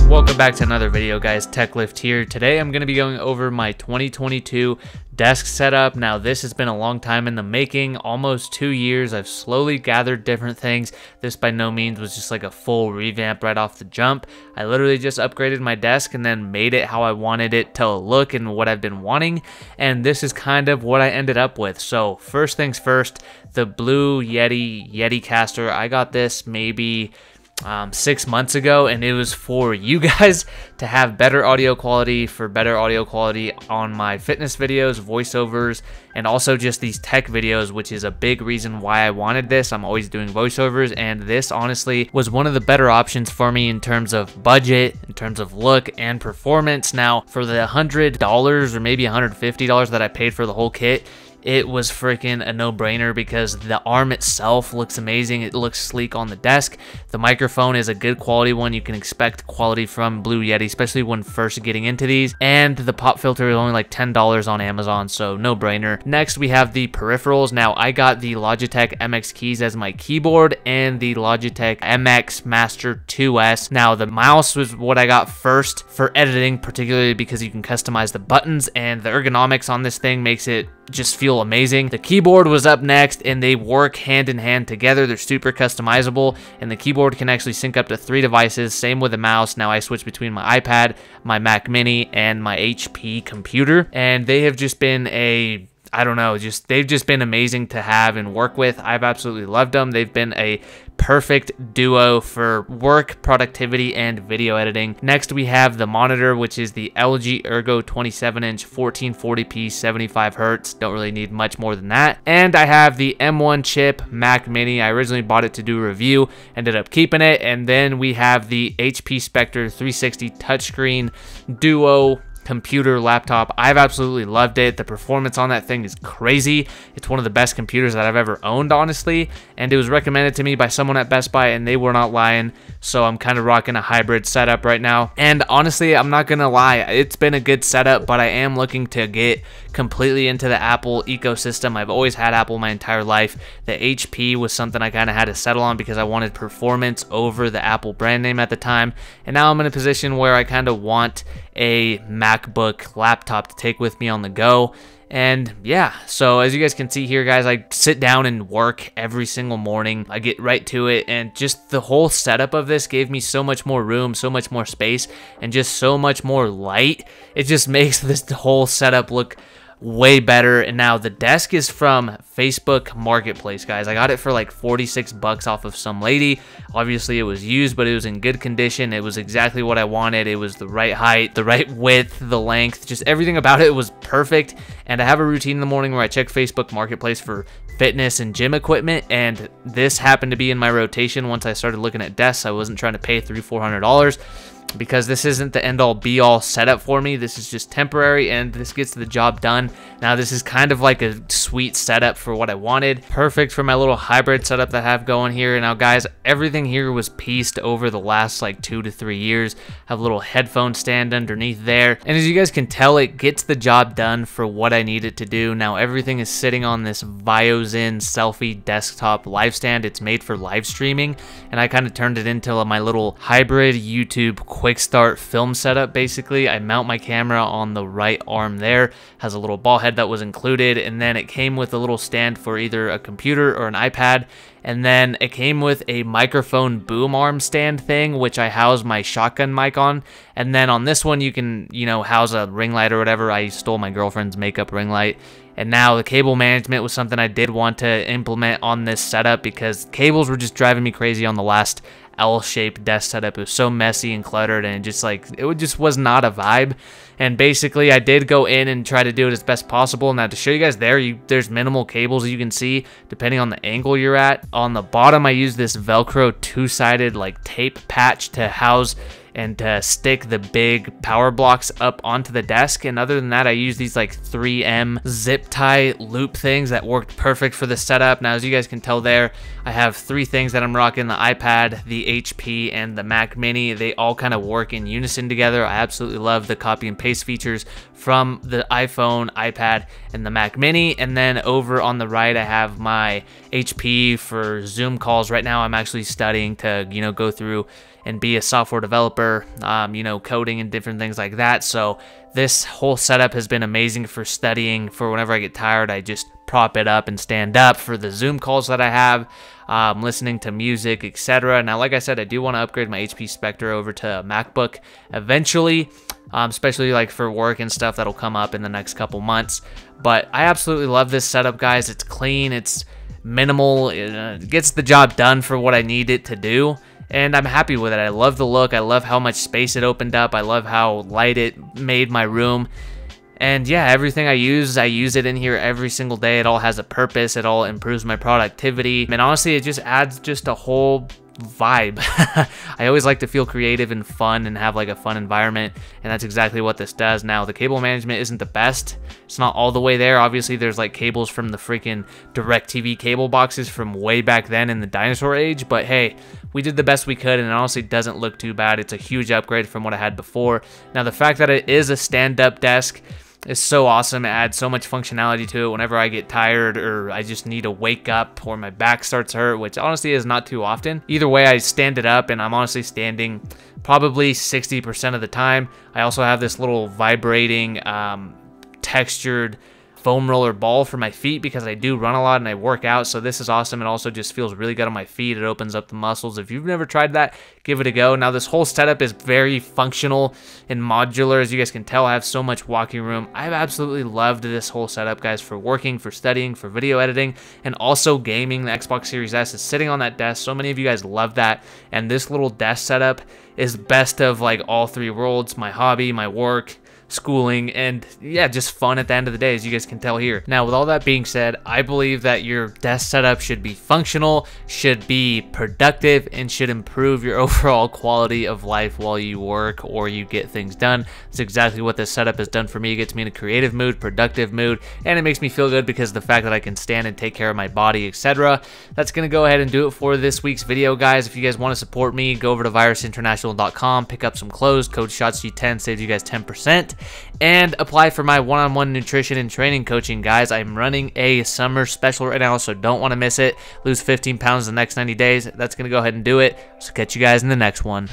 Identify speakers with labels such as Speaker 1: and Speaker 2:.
Speaker 1: Welcome back to another video, guys. TechLift here. Today I'm going to be going over my 2022 desk setup. Now this has been a long time in the making, almost 2 years. I've slowly gathered different things. This by no means was just like a full revamp right off the jump. I literally just upgraded my desk and then made it how I wanted it to look and what I've been wanting, and this is kind of what I ended up with. So first things first, the Blue Yeti caster. I got this maybe 6 months ago, and it was for you guys to have better audio quality, on my fitness videos, voiceovers, and also just these tech videos, which is a big reason why I wanted this. I'm always doing voiceovers, and this honestly was one of the better options for me in terms of budget, in terms of look and performance. Now for the $100 or maybe $150 that I paid for the whole kit, it was freaking a no-brainer because the arm itself looks amazing. It looks sleek on the desk. The microphone is a good quality one. You can expect quality from Blue Yeti, especially when first getting into these. And the pop filter is only like $10 on Amazon, so no-brainer. Next, we have the peripherals. Now, I got the Logitech MX Keys as my keyboard and the Logitech MX Master 2S. Now, the mouse was what I got first for editing, particularly because you can customize the buttons, and the ergonomics on this thing makes it just feel amazing. The keyboard was up next, and they work hand in hand together. They're super customizable, and the keyboard can actually sync up to 3 devices. Same with the mouse. Now I switch between my iPad, my Mac Mini, and my HP computer, and they have just been they've just been amazing to have and work with. I've absolutely loved them. They've been a perfect duo for work, productivity, and video editing. Next, we have the monitor, which is the LG Ergo 27-inch 1440p 75Hz. Don't really need much more than that. And I have the M1 chip Mac Mini. I originally bought it to do a review, ended up keeping it. And then we have the HP Spectre 360 touchscreen duo computer laptop. I've absolutely loved it. The performance on that thing is crazy. It's one of the best computers that I've ever owned, honestly, and it was recommended to me by someone at Best Buy, and they were not lying. So I'm kind of rocking a hybrid setup right now, and honestly, I'm not gonna lie, it's been a good setup, but I am looking to get completely into the Apple ecosystem. I've always had Apple my entire life. The HP was something I kind of had to settle on because I wanted performance over the Apple brand name at the time, and now I'm in a position where I kind of want a MacBook laptop to take with me on the go. And yeah, so as you guys can see here, guys, I sit down and work every single morning. I get right to it, and just the whole setup of this gave me so much more room, so much more space, and just so much more light. It just makes this whole setup look way better. And now the desk is from Facebook Marketplace, guys. I got it for like 46 bucks off of some lady. Obviously it was used, but it was in good condition. It was exactly what I wanted. It was the right height, the right width, the length, just everything about it was perfect. And I have a routine in the morning where I check Facebook Marketplace for fitness and gym equipment, and this happened to be in my rotation once I started looking at desks. I wasn't trying to pay $300-400 because this isn't the end-all be-all setup for me. This is just temporary, and this gets the job done. Now this is kind of like a sweet setup for what I wanted. Perfect for my little hybrid setup that I have going here. Now guys, everything here was pieced over the last like 2 to 3 years. I have a little headphone stand underneath there, and as you guys can tell, it gets the job done for what I need it to do. Now everything is sitting on this VioZen selfie desktop live stand. It's made for live streaming, and I kind of turned it into my little hybrid YouTube quick start film setup. Basically, I mount my camera on the right arm there, has a little ball head that was included, and then it came with a little stand for either a computer or an iPad, and then it came with a microphone boom arm stand thing, which I house my shotgun mic on. And then on this one, you can, house a ring light or whatever. I stole my girlfriend's makeup ring light. And now the cable management was something I did want to implement on this setup because cables were just driving me crazy on the last L-shaped desk setup. It was so messy and cluttered, and it just was not a vibe. And basically, I did go in and try to do it as best possible. Now, to show you guys there's minimal cables you can see depending on the angle you're at. On the bottom, I used this Velcro two-sided like tape patch to house and to stick the big power blocks up onto the desk. And other than that, I use these like 3M zip tie loop things that worked perfect for the setup. Now, as you guys can tell there, I have 3 things that I'm rocking: the iPad, the HP, and the Mac Mini. They all kind of work in unison together. I absolutely love the copy and paste features from the iPhone, iPad, and the Mac Mini. And then over on the right, I have my HP for Zoom calls. Right now, I'm actually studying to, go through and be a software developer, coding and different things like that. So this whole setup has been amazing for studying. For whenever I get tired, I just prop it up and stand up for the Zoom calls that I have, listening to music, etc. Now, like I said, I do want to upgrade my HP Spectre over to a MacBook eventually, especially like for work and stuff that'll come up in the next couple months. But I absolutely love this setup, guys. It's clean, it's minimal, it gets the job done for what I need it to do. And I'm happy with it. I love the look. I love how much space it opened up. I love how light it made my room. And yeah, everything I use it in here every single day. It all has a purpose. It all improves my productivity. And honestly, it just adds just a whole vibe. I always like to feel creative and fun and have like a fun environment, and that's exactly what this does. Now, the cable management isn't the best. It's not all the way there. Obviously, there's like cables from the freaking DirecTV cable boxes from way back then in the dinosaur age, but hey, we did the best we could, and it honestly doesn't look too bad. It's a huge upgrade from what I had before. Now, the fact that it is a stand-up desk is so awesome. It adds so much functionality to it whenever I get tired or I just need to wake up or my back starts to hurt, which honestly is not too often. Either way, I stand it up, and I'm honestly standing probably 60% of the time. I also have this little vibrating textured foam roller ball for my feet because I do run a lot and I work out, so this is awesome. It also just feels really good on my feet. It opens up the muscles. If you've never tried that, give it a go. Now, this whole setup is very functional and modular. As you guys can tell, I have so much walking room. I've absolutely loved this whole setup, guys, for working, for studying, for video editing, and also gaming. The Xbox Series S is sitting on that desk. So many of you guys love that, and this little desk setup is best of like all 3 worlds: my hobby, my work, schooling, and yeah, just fun at the end of the day, as you guys can tell here. Now, with all that being said, I believe that your desk setup should be functional, should be productive, and should improve your overall quality of life while you work or you get things done. That's exactly what this setup has done for me. It gets me in a creative mood, productive mood, and it makes me feel good because of the fact that I can stand and take care of my body, etc. That's gonna go ahead and do it for this week's video, guys. If you guys want to support me, go over to virusinternational.com, pick up some clothes. Code SHOTSG10 saves you guys 10%. And apply for my one-on-one nutrition and training coaching, guys. I'm running a summer special right now, so don't want to miss it. Lose 15 pounds in the next 90 days. That's going to go ahead and do it. So catch you guys in the next one.